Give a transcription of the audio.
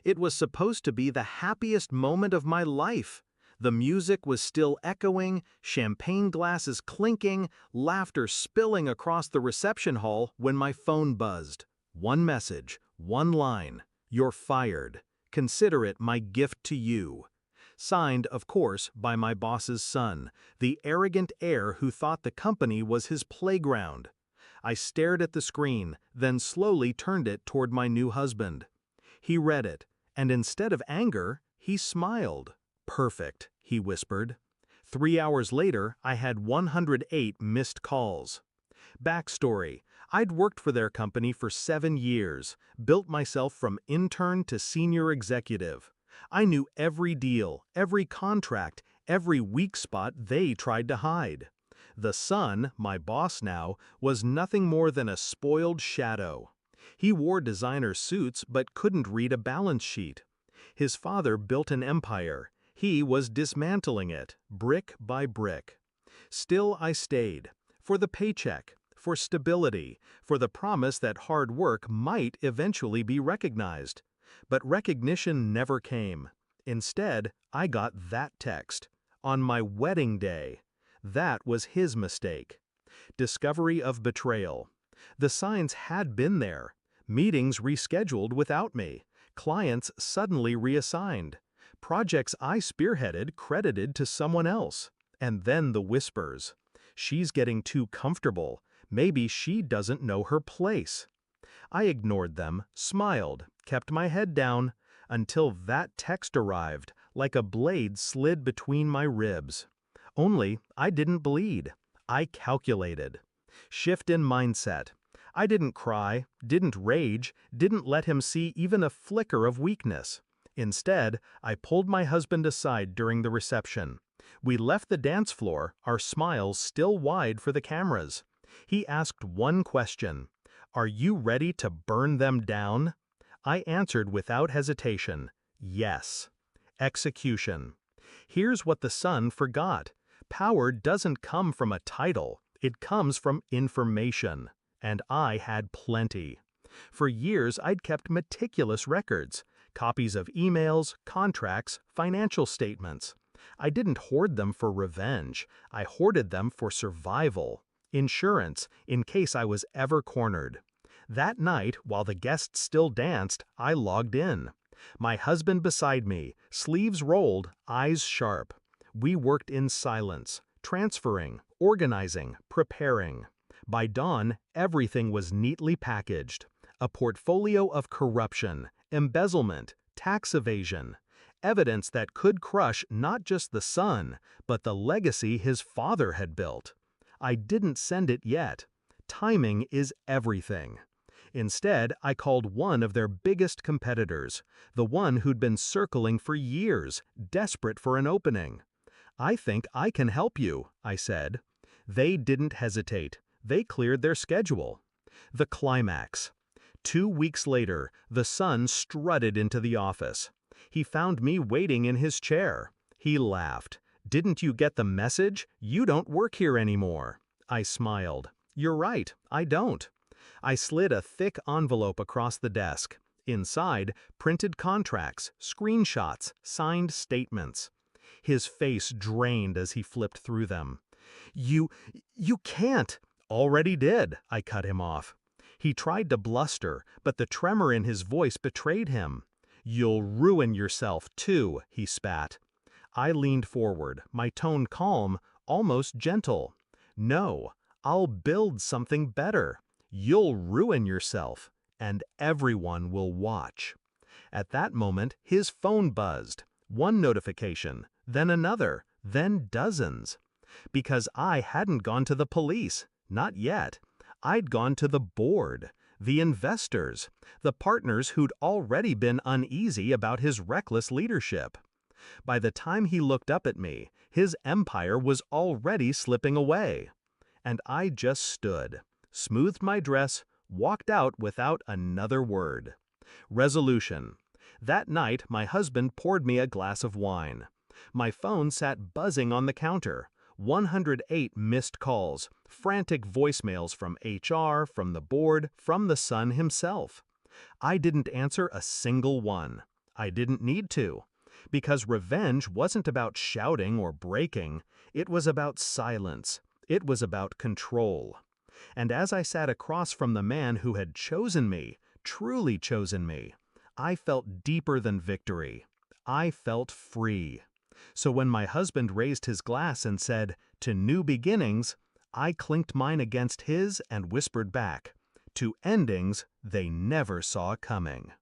It was supposed to be the happiest moment of my life. The music was still echoing, champagne glasses clinking, laughter spilling across the reception hall when my phone buzzed. One message, one line. You're fired. Consider it my gift to you. Signed, of course, by my boss's son, the arrogant heir who thought the company was his playground. I stared at the screen, then slowly turned it toward my new husband. He read it, and instead of anger, he smiled. "Perfect," he whispered. 3 hours later, I had 108 missed calls. Backstory: I'd worked for their company for 7 years, built myself from intern to senior executive. I knew every deal, every contract, every weak spot they tried to hide. The son, my boss now, was nothing more than a spoiled shadow. He wore designer suits but couldn't read a balance sheet. His father built an empire. He was dismantling it, brick by brick. Still I stayed. For the paycheck, for stability, for the promise that hard work might eventually be recognized. But recognition never came. Instead, I got that text. On my wedding day. That was his mistake. Discovery of betrayal. The signs had been there. Meetings rescheduled without me. Clients suddenly reassigned. Projects I spearheaded credited to someone else. And then the whispers. She's getting too comfortable. Maybe she doesn't know her place. I ignored them, smiled, kept my head down, until that text arrived, like a blade slid between my ribs. Only, I didn't bleed. I calculated. Shift in mindset. I didn't cry, didn't rage, didn't let him see even a flicker of weakness. Instead, I pulled my husband aside during the reception. We left the dance floor, our smiles still wide for the cameras. He asked one question. "Are you ready to burn them down?" I answered without hesitation. Yes. Execution. Here's what the son forgot. Power doesn't come from a title. It comes from information. And I had plenty. For years, I'd kept meticulous records. Copies of emails, contracts, financial statements. I didn't hoard them for revenge. I hoarded them for survival. Insurance, in case I was ever cornered. That night, while the guests still danced, I logged in. My husband beside me, sleeves rolled, eyes sharp. We worked in silence, transferring, organizing, preparing. By dawn, everything was neatly packaged. A portfolio of corruption, embezzlement, tax evasion. Evidence that could crush not just the son, but the legacy his father had built. I didn't send it yet. Timing is everything. Instead, I called one of their biggest competitors, the one who'd been circling for years, desperate for an opening. "I think I can help you," I said. They didn't hesitate. They cleared their schedule. The climax. 2 weeks later, the son strutted into the office. He found me waiting in his chair. He laughed. "Didn't you get the message? You don't work here anymore." I smiled. "You're right, I don't." I slid a thick envelope across the desk. Inside, printed contracts, screenshots, signed statements. His face drained as he flipped through them. You can't." "Already did," I cut him off. He tried to bluster, but the tremor in his voice betrayed him. "You'll ruin yourself, too," he spat. I leaned forward, my tone calm, almost gentle. "No, I'll build something better. You'll ruin yourself, and everyone will watch." At that moment, his phone buzzed. One notification, then another, then dozens. Because I hadn't gone to the police, not yet. I'd gone to the board, the investors, the partners who'd already been uneasy about his reckless leadership. By the time he looked up at me, his empire was already slipping away. And I just stood, smoothed my dress, walked out without another word. Resolution. That night, my husband poured me a glass of wine. My phone sat buzzing on the counter. 108 missed calls, frantic voicemails from HR, from the board, from the son himself. I didn't answer a single one. I didn't need to. Because revenge wasn't about shouting or breaking, it was about silence. It was about control. And as I sat across from the man who had chosen me, truly chosen me, I felt deeper than victory. I felt free. So when my husband raised his glass and said, "To new beginnings," I clinked mine against his and whispered back, "To endings they never saw coming."